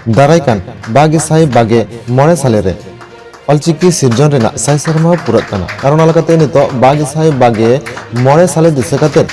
दारायकान 22 साले रे अलचिकी सिरजन रेना साय सेरमा पुरत काना कारण अलकाते नितो 22 साले दिसे काते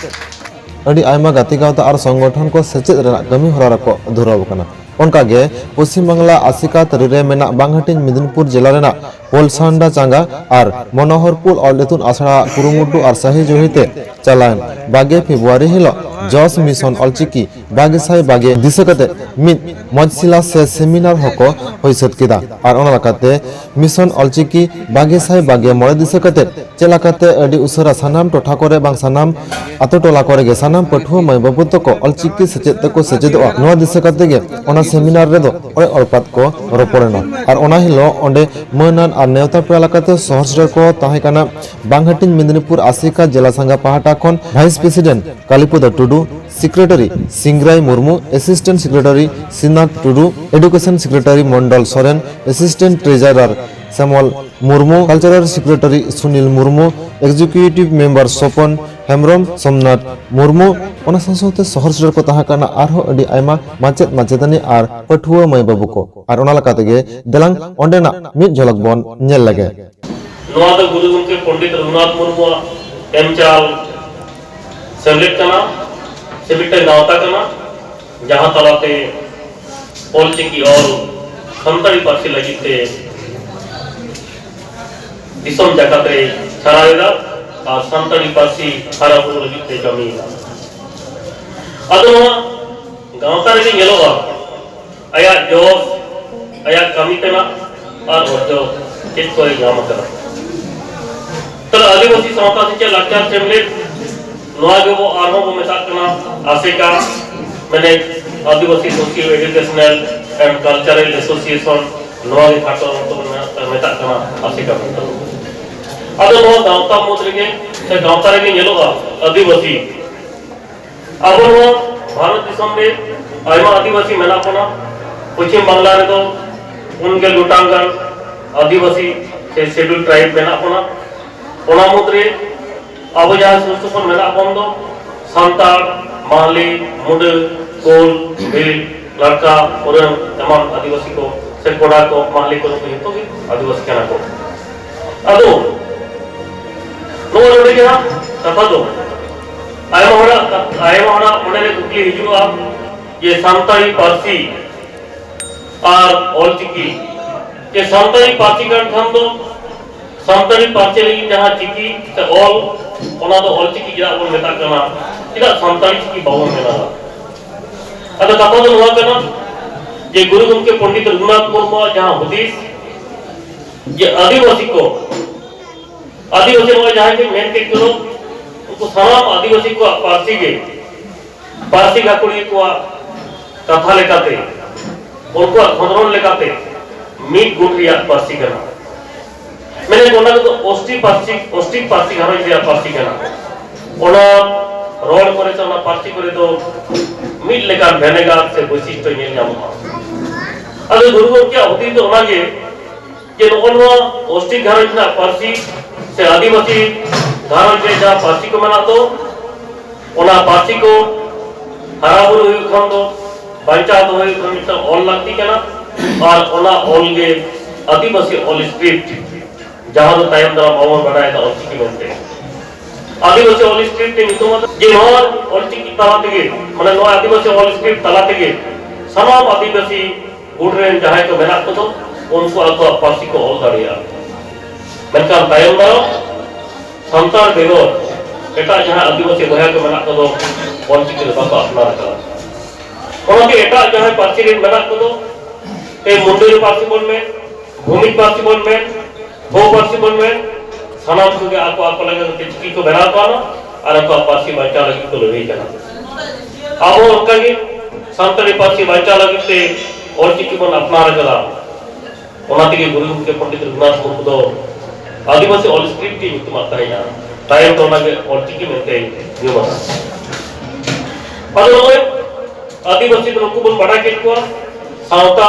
अडी आयमा गाती गावता और संगठन को सेचेद रेना कमी हरारा को धुराव काना उनकागे पश्चिम बांगला आसिका तरीरे मेना बांगहाटिन मिदनपुर जिला रेना पोलसांडा चांगा और मनोहरपुर ऑलडेतुन आसड़ा कुरुमुटु और सही जोहिते चलान 22 फेब्रुआरी हिलो जॉस मिशन अलचिकी 22 दिसकते मिद मजसिला से सेमिनार हको होइसत किदा और ओनालाकाते मिशन अलचिकी 22 मोड़े दिसकते चेलाकाते अडी उसरा सानाम टोठा करे बांग सानाम आतो टोला करे गे सानाम पठुआ माय बाबू तको अलचिकी सेचेद तको सेचेदो नोआ दिसकते गे ओना सेमिनार रेदो ओरे अलपात को रोपड़ेना और ओना हिलो ओंडे मनान और नेवता पेलाकाते सहस्र को ताहेकाना बांगहाटिन मिदनीपुर आसिका जिला संघ पाहाटा खन vice president Kalipad Tudu secretary Singrai Murmu assistant secretary Sinath Tudu education secretary Mandal Soren assistant treasurer Samuel Murmu cultural secretary Sunil Murmu executive member Sopan Hembram Somnath Murmu ओना संसोते सहर को ताहाकाना आरहो अडी आयमा माचेत माचेतानी आर पठुआ माय बाबू को आर ओना लकातेगे देलांग ओंडेना मिद झलक बन नेल लगे नोआ दो गुरु गमके पंडित रघुनाथ मुर्मू एमचाल सेलेक्ट कना सेमिटे गावता कना जहां तलाते ऑलचिकी और संताली पार्सी लगिते दिसम जगते छरायदा और संताली पार्सी हरा बुरु लगिते जमीना अदो गावता रे गेलोवा आया जोस आया कमी तेना और जो चेक को नाम करा तर आदिवासी सावता से लाचार सेमलेट नोआ के वो आरहो को मेता कना आसेका मैंने Adivasi social educational and cultural association नोआ के खातो तो मेता कना आसेका मेता अदो नोआ गावता मुद्रिगे से गावता रे गेलोवा आदिवासी अब नोआ भारत दिसम रे आयमा आदिवासी मेना कोना पश्चिम बांग्ला रे तो उनके लुटांगन आदिवासी से शेड्यूल ट्राइब मेना कोना ओना मुद्रे अब जहाँ सुसुपन मेना कोन दो सांतार माहली मुंडे कोल बिल लड़का और तमाम आदिवासी को से कोड़ा को माहली को तो भी आदिवासी कहना को अदो नो रोडे के कथा दो आयमा हड़ा उन्हें कुकली हिजुआ ये सांताली पारसी और ऑलचिकी ये सांताली पारसी का हम दो सांताली पारसी लगी जहाँ चिकी से ऑल ओना दो ऑलचिकी जहाँ बोल मेता करना इधर सांताली चिकी बावन में ना अगर कथा तो हुआ करना ये गुरु गमके पंडित रघुनाथ मुर्मू जहाँ हदीस ये आदिवासी जहाँ के मेन के करो उनको सामान आदिवासी को पारसी का कुड़ी को कथा लेकाते उनको खंडन लेकाते मीट गुटिया पारसी करना मैंने कोना तो ओस्टिक पारसी घरो जे पारसी करना ओना रोड करे तो ना पारसी करे तो मीट लेका भेनेगा से वैशिष्ट्य नेल नामा अगर गुरु क्या होती तो ओना जे नोनवा ओस्टिक घरो ना पारसी से आदिवासी घरो जे जा पारसी को मना तो ओना पारसी को हरा बुरु हुई खन दो बंचा तो हुई खन तो ऑल लगती करना और ओना ऑल के आदिवासी ऑल स्क्रिप्ट जहां तो टाइम दरा बावन बनाया था ऑलचिकी बनते आदिवासी ऑल स्क्रिप्ट के नितुम जे नोआ ऑलचिकी तलाते गे माने नोआ आदिवासी ऑल स्क्रिप्ट तलाते गे सनाम आदिवासी गुडरेन जहां को मेना को तो उनको आको पारसी को ऑल दाड़िया मेनकान टाइम दरा संतार बेगोर एटा जहां आदिवासी बहा को मेना को तो ऑलचिकी रे बाबा अपना रखा ओना के एटा जहां पारसी रे मेना को तो ए मुंडे पारसी बोल में भूमि पारसी बोल में वो पारसी बोल में सनाम को आपको लगे तो चिकी को बना पाना और आपको पारसी बच्चा लगी तो नहीं करना अब वो कहीं संताली पारसी बच्चा लगी ते और चिकी बन अपना रखला ओना के गुरु के पंडित रघुनाथ मुर्मू तो आदिवासी ऑल स्क्रिप्ट की तुम आता है यार टाइम तो लगे और चिकी मिलते न्यू बना अब आदिवासी तो को बड़ा के को सावता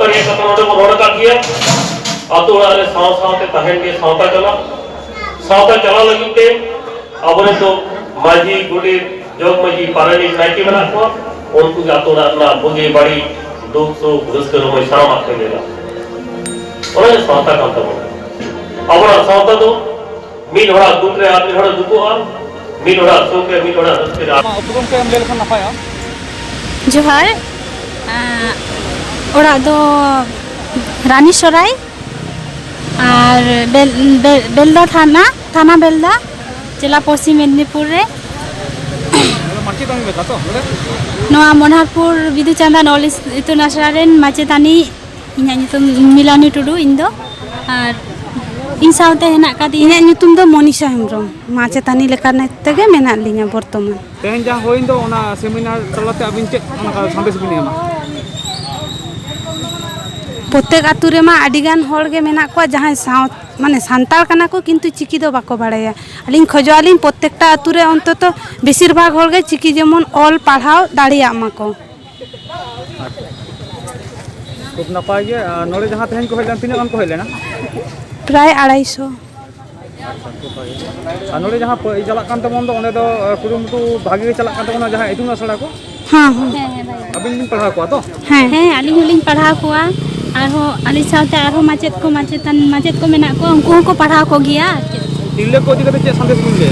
ये कथा नोडे को रोड का किया आतो वाले सावते तहन के सावता चला लगते अब तो माजी गुडी जोग माजी पारानी नाइकी बना को उनको आतो ना बुगे बड़ी दुख सुख रस्क रमय सानाम को लेला ओना सावता कान तबो अबरा सावता दो मिद हड़ा दुख रे आदमी हड़ा दुखोआ मिद हड़ा सुख रे मिद हड़ा रस्क रे उपक्रम के हम लेलखन नपाया जोहार ओरा दो रानी सराय और बेलदा थाना बेलदा जिला पश्चिम मेदिनीपुर रे माचेतानी बेका तो नोआ मनहरपुर बिदु चांदन ऑल इतुन आसरा रेन माचेतानी इन्या nyutum मिलानी टुडू इन दो और इन साउते हेना कादी इन्या nyutum दो मोनिशा हेम्ब्रम माचेतानी लेकाने तेगे मेना लिnya बर्तमान तेहन जहाँ होइन दो ओना सेमिनार तलाते अबिन चेक ओना संदेश बिन एमा प्रत्येक आतु रे मा आडिगान होड़ गे मेना को जहां साउथ माने सांताल कना को किंतु चिकी दो बाको बाड़ाया अलिन खोजवालिन प्रत्येकटा आतु रे अंतत बेसिर भाग होड़ गे चिकी जेमन ऑल पढ़ाव दाड़िया माको खूब नपाय गे नोड़े जहाँ तेहन को हेलन तिना गान को हेलेना प्राय 250 नोड़े जहाँ चलाक कान तबन दो ओने दो कुरुमुटु भागे चलाक कान तबन जहाँ इतुन आसड़ा को हां हां अबिन बिन पढ़ा को तो हां हैं अली हुलिन पढ़ा कोआ आरो अली साउते आरो माचेत को मेना को उनको को पढ़ा को गिया तिल्ले को दिगते चे संदेश बिन ले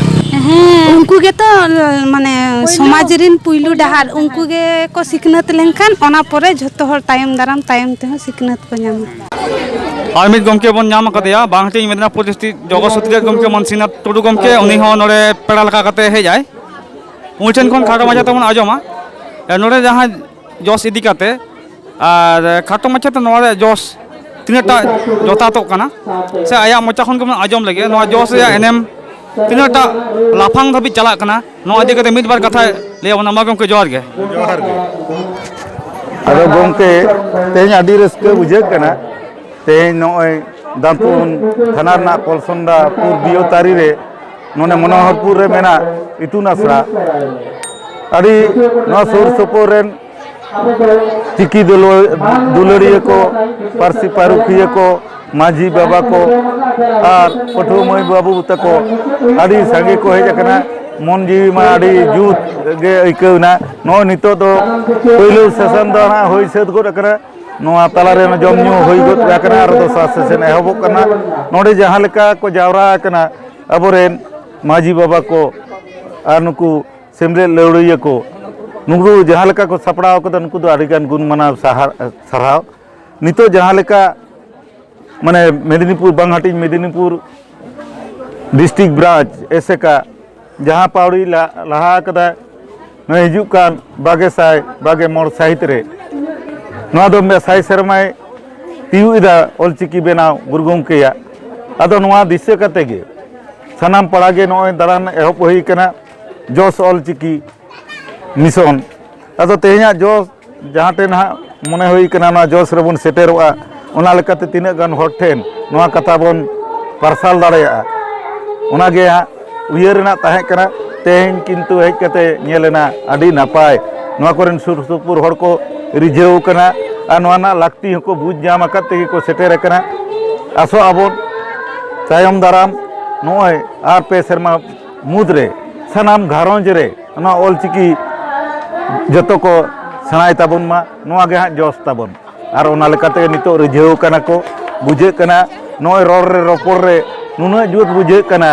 हैं उनको गे तो माने समाज रिन पुइलु डहार उनको गे को सिखनत लेनखान ओना परे झतो हर तायम दाराम तायम ते सिखनत को नाम आर मिद गमके बन नाम कदेया बांगटी मेदिनीपुर डिस्ट्रिक्ट जगसुत्री गमके मनसीनाथ टुडू गमके उनी हो नोड़े पेड़ा लका कते हे जाय उठेन खन खाटो माजा तबन आजमा नोड़े जहाँ जस इदी कते और खाटो माचा तो नोड़े जस तिनटा जोतातो कना से आया मोचा खन को आजम लगे नो जस या एनएम तिनटा लाफांग धबी चला कना नो इदी कते मिद बार कथा ले ओना मागम के जोहार गे अरे गोमके तेज आदि रस्के बुझे कना तेज नोय दामपुन थाना ना कलसंडा पुर बियो तारी रे नोने मनोहरपुर रे मेना इतुन आसरा अड़ी नो सुर सुपुर रेन चिकी दुलड़िया को पारसी पारुखिया को माझी बाबा को और पठु मई बाबू तको अड़ी संगे को हेज कना मन जीवी मा अड़ी जूत गे इकना नो नितो दो पहिलो सेशन दो ना होई सेद गोद कना नोआ तला रे जम न्यू होई गोद कना और दो सास सेशन एहबो कना नोडे जहां लेका को जावरा कना अबोरेन माझी बाबा को और नुकु सेमरे लौड़िया को नुकु जहां लेका को सपड़ाव कदा नुकु दो अडिगान गुण मना सराव नितो जहां लेका माने मेदिनीपुर बांगहाटी मेदिनीपुर डिस्ट्रिक्ट ब्रांच ऐसे का जहां पावड़ी लहा कदा न हिजुक कान बागे साय बागे मोर साहित्य रे नोआ दो मे साय सरमाय तियु इदा ऑलचिकी बेनाव गुरुगोम केया आदो नोआ दिसे कते गे सानाम पड़ागे नोय दारान एहब होई कना जोस ऑलचिकी मिशन आदो तेहना जोस जहां टेन हा मने होई कना ना जोस रेबन सेटेरोआ ओना लेकाते तिना गान हर ठेन नोआ कथा बन पार्सल दाड़ेया ओना गे उयर ना ताहे कना तेहन किंतु हेज कते नेलेना आडी नापाय नोआ कोरेन सुर सुपुर हर को रिझेव कना आ नोआ ना लाक्ति हको बुझ जाम कते को सेटेर कना आसो आबोन तायम दाराम नोय आर पे शर्मा मुद्रे सानाम घारंज रे ना ऑलचिकी जतो को सनाय ताबन मा नोआ गे जोस ताबन और ओना लेकाते नितो रिझेव कना को बुझे कना नोय रोड रे रोपोर रे नुना जुत बुझे कना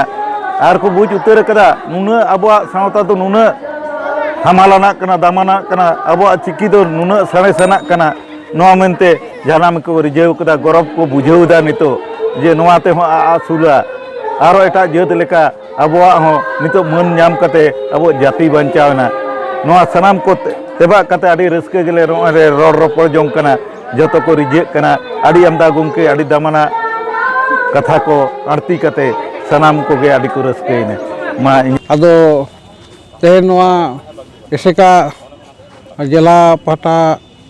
और को बुझ उतर कदा नुना अबवा सावता तो नुना हमालाना कना दामाना कना अबवा चिकी दो नुना सने सना कना नोआ मेनते जानाम को रिझेव कदा गौरव को बुझेव दा नितो जे नोआ ते हो आसुला आरो एटा जेत लेका अबवा हो नितो मन नाम कते अबो जाति बंचावना नोआ सनाम को तेबा कते आडी रस्के गेले रे रोड रोपड़ जों कना जतो को रिझे कना आडी आमदा गुमके आडी दामाना कथा को आरती कते सनाम को गे आडी को रस्केने मा आदो तेहन नोआ एसेका जिला पाटा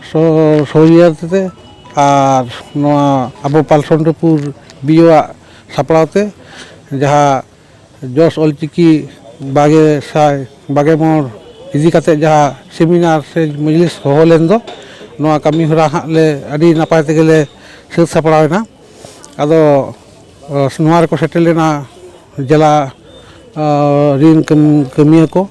सोरियाते और नोआ अबो पालसंडपुर बियोआ सापड़ाते जहाँ जोस ऑलचिकी बागे साय बागे मोर इदी कते जहाँ सेमिनार से मजलिस हो लेन दो नोआ कमी हरा हाँ ले अड़ी नापाय तेगे ले सेद सापड़ावेना आदो नोआ रे को सेटेल लेना जिला रिन कमिया को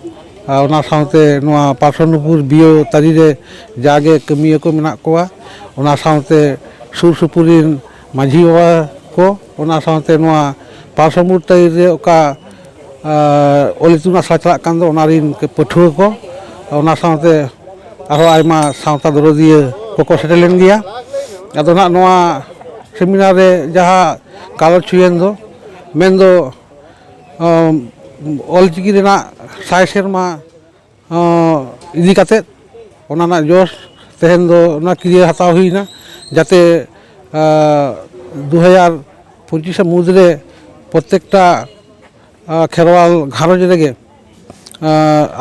ᱚᱱᱟ ᱥᱟᱶᱛᱮ ᱱᱚᱣᱟ ᱯᱟᱨᱥᱚᱱᱯᱩᱨ ᱵᱤᱭᱳ ᱛᱟᱹᱨᱤ ᱨᱮ ᱡᱟᱜᱮ ᱠᱟᱹᱢᱤᱭᱟᱹ ᱠᱚ ᱢᱮᱱᱟᱜ ᱠᱚᱣᱟ, ᱚᱱᱟ ᱥᱟᱶᱛᱮ ᱥᱩᱨ ᱥᱩᱯᱩᱨ ᱨᱮᱱ ᱢᱟᱺᱡᱷᱤ ᱵᱟᱵᱟ ᱠᱚ, ᱚᱱᱟ ᱥᱟᱶᱛᱮ ᱱᱚᱣᱟ ᱯᱟᱨᱥᱚᱱᱯᱩᱨ ᱛᱟᱹᱨᱤ ᱨᱮ ᱚᱠᱟ ᱚᱞ ᱤᱛᱩᱱ ᱟᱥᱲᱟ ᱪᱟᱞᱟᱜ ᱠᱟᱱ ᱫᱚ ᱚᱱᱟ ᱨᱮᱱ ᱯᱟᱹᱴᱷᱩᱣᱟᱹ ᱠᱚ, ᱚᱱᱟ ᱥᱟᱶᱛᱮ ᱟᱨᱦᱚᱸ ᱟᱭᱢᱟ ᱥᱟᱶᱛᱟ ᱫᱚᱨᱚᱫᱤᱭᱟᱹ ᱠᱚᱠᱚ ᱥᱮᱴᱮᱨ ᱞᱮᱱ ᱜᱮᱭᱟ। ᱟᱫᱚ ᱱᱟᱜ ᱱᱚᱣᱟ ᱥᱮᱢᱤᱱᱟᱨ ᱨᱮ ᱡᱟᱦᱟᱸ ᱜᱟᱞᱚᱪ ᱦᱩᱭᱮᱱ ᱫᱚ ᱢᱮᱱᱫᱚ ᱚᱞᱪᱤᱠᱤ ᱨᱮᱱᱟᱜ 100 ᱥᱮᱨᱢᱟ ᱤᱫᱤ ᱠᱟᱛᱮᱫ ᱚᱱᱟ ᱨᱮᱱᱟᱜ ᱡᱚᱥ ᱛᱮᱦᱮᱧ ᱫᱚ ᱚᱱᱟ ᱠᱨᱤᱭᱟᱹ ᱦᱟᱛᱟᱣ ᱦᱩᱭᱱᱟ, ᱡᱟᱛᱮ 2025 ᱢᱩᱫᱽᱨᱮ ᱯᱨᱚᱛᱮᱠᱴᱟ ᱠᱷᱮᱨᱣᱟᱞ ᱜᱷᱟᱨᱚᱸᱡᱽ ᱨᱮᱜᱮ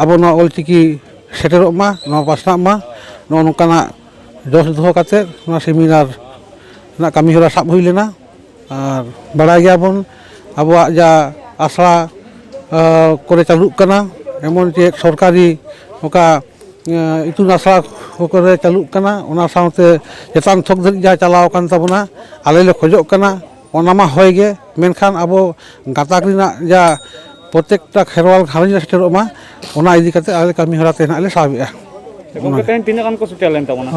ᱟᱵᱚ ᱱᱚᱣᱟ ᱚᱞᱪᱤᱠᱤ ᱥᱮᱴᱮᱨᱚᱜ ᱢᱟ, ᱱᱚᱣᱟ ᱯᱟᱥᱱᱟᱜ ᱢᱟ, ᱱᱚᱜᱼᱚ ᱱᱚᱝᱠᱟᱱᱟᱜ ᱡᱚᱥ ᱫᱚᱦᱚ ᱠᱟᱛᱮᱫ ᱱᱚᱣᱟ ᱥᱮᱢᱤᱱᱟᱨ ᱨᱮᱱᱟᱜ ᱠᱟᱹᱢᱤᱦᱚᱨᱟ ᱥᱟᱵ ᱦᱩᱭ ᱞᱮᱱᱟ। ᱟᱨ ᱵᱟᱲᱟᱭ ᱜᱮᱭᱟᱵᱚᱱ ᱟᱵᱚᱣᱟᱜ ᱡᱟ ᱟᱥᱲᱟ ᱠᱚᱨᱮ ᱪᱟᱹᱞᱩᱜ ᱠᱟᱱᱟ, এমন যে সরকারি ওকা ইতুন আশড়া করে চালুক কানা, ওনা সাথে চেতান থক ধরে যা চালাও কান তাবনা আলে লে খোঁজক কানা ওনা মা হয় গে, মেনখান আবো গাতাক রিনা যা প্রত্যেকটা খেরওয়াল ঘারঞ্জ সেটেরক মা ওনা ইদি কাতে আলে কামি হরা তেনা আলে সাবিয়া। গᱚᱢᱠᱮ ᱛᱮᱦᱮᱧ ᱛᱤᱱᱟᱹᱜ ᱜᱟᱱ ᱠᱚ ᱥᱮᱴᱮᱨ ᱞᱮᱱ ᱛᱟᱵᱚᱱᱟ?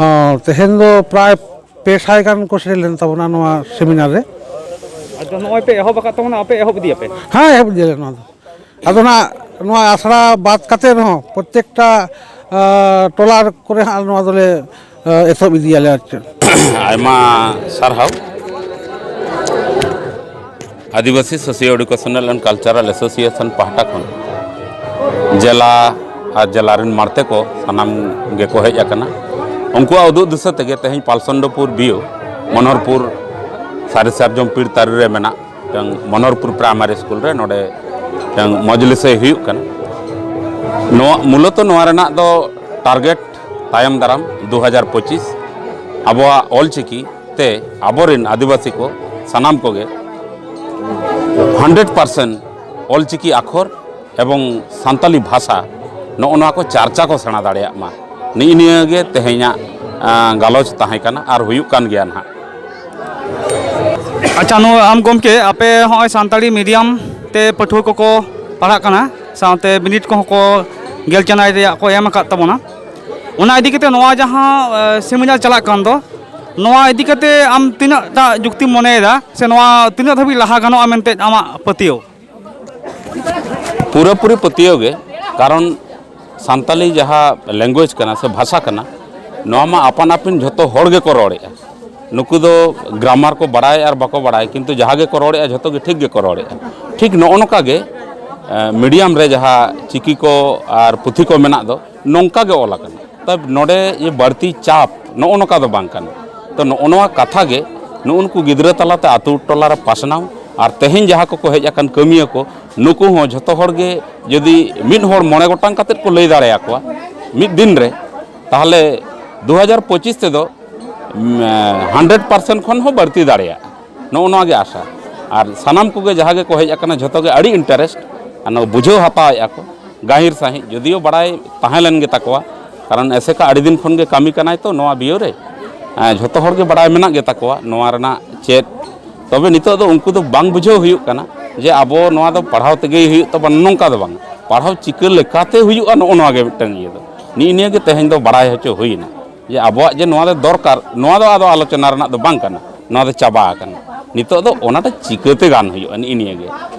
তেহেন ᱫᱚ ᱯᱨᱟᱭ 200 ᱜᱟᱱ ᱠᱚ ᱥᱮᱴᱮᱨ ᱞᱮᱱ ᱛᱟᱵᱚᱱᱟ ᱱᱚᱣᱟ ᱥᱮᱢᱤᱱᱟর ᱨᱮ। ᱟᱫᱚ ᱱᱚᱜᱼᱚᱭ ᱯᱮ ᱮᱦᱚᱵ ᱟᱠᱟᱫ ᱛᱟᱵᱚᱱᱟ, ᱟᱯᱮ ᱮᱦᱚᱵ ᱤᱫᱤᱭᱟᱯᱮ? হ্যাঁ এহব দিলে নয়া ᱫᱚ ᱟᱫᱚ ᱱᱟ ᱱᱚᱣᱟ আশড়া বাদ কাতে রহᱚᱸ প্রত্যেকটা ᱴᱚᱞᱟ ᱠᱚᱨᱮ ᱦᱟᱸᱜ ᱱᱚᱣᱟ ᱫᱚᱞᱮ ᱮᱛᱚᱦᱚᱵ ᱤᱫᱤᱭᱟᱞᱮ ᱟᱨ ᱪᱮᱫ। आयमा सारहाव Adivasi socio educational and cultural association पाहटा खन जिला और जिला रेन मारते को सानाम गे को हेज आकना उनको उदुग दिशा तेगे तेहें पालसंडोपुर बियो मनोहरपुर सारे सार्जम पीर तारी रे मेना मनोहरपुर प्राइमरी स्कूल रे नोडे मजलिस हुयुग कना। मूलत नोआ रेना दो टारगेट तायम दाराम 2025 आबोआ ऑलचिकी ते आबोरिन आदिवासी को सानाम कोगे 100% ऑलचिकी आखर एवं सान्ताली भाषा नोआ को चर्चा को सेना दाड़े मा निगे तेहेना गालोच ताहेकाना आर हुयुग कान गया ना। अच्छा नो आम गमके आपे हॉय सान्ताली मीडियम ते पठुआ को पढ़ा कना साथे बिनिट को गेल चनाय रे को एम का तबना ओना इदी कते नोआ जहां सेमिनार चला कान दो नोआ इदी कते आम तिना ता जुक्ति मनेदा से नोआ तिना धबी लहा गानो आमेनते आमा पतियो पूरा पूरी पतियो गे कारण सान्ताली जहाँ लैंग्वेज कना से भाषा कना नोआ मा आपन आपिन झतो होड़ गे को रोड़े नुकु दो ग्रामार को बड़ाय और बाको बड़ाय किंतु जहाँ गे को रोड़े झतो गे ठीक गे को रोड़े ठीक नोका गे मीडियम रे जहाँ चिकी को और पुथी को मेना दो नोंका गे ओला कना तब नोडे ये बढ़ती चाप नोका दो बांग कना तो नोआ कथा गे नुनको गिद्रा तलाते आतु टोला रे पासनाव और तेहें जहाँ को हेज आकान कमिया को नुकु हो झतो होड़ गे यदि मिद होड़ मोने गोटांग काते को लई दाड़े आकोआ मिद दिन रे ताहले 2025 ते दो 100% खन हो बढ़ती दाड़िया नोआ गे आशा और सानाम को गे जहाँ गे को हेज आकाना झतो गे अड़ी इंटरेस्ट और बुझो हताया को गाहिर साही जदियो बड़ाई ताहेलन गे ताकोआ कारण ऐसे का अड़ी दिन खन गे कामी कनाय तो नोआ बियो रे झतो होड़ गे बड़ाई मेना गे ताकोआ नोआ रना चेत तबे नितो दो उनको तो बांग बुझो हुयुग कना जे आबो नोआ दो पढ़ाव तेगे हुयुग तो नोंका दो बांग पढ़ाव चिका लेकाते हुयुगा नोआ गे मिटन ये दो निए गे तेहें दो बड़ाई हचो हुइना जे आबोआ जे नोआ दो दरकार नोआ दो आदो आलोचना रना दो बांग कना नोआ दो चाबा कना नितो दो ओनाटा चिकाते गान हुयुगा निए गे।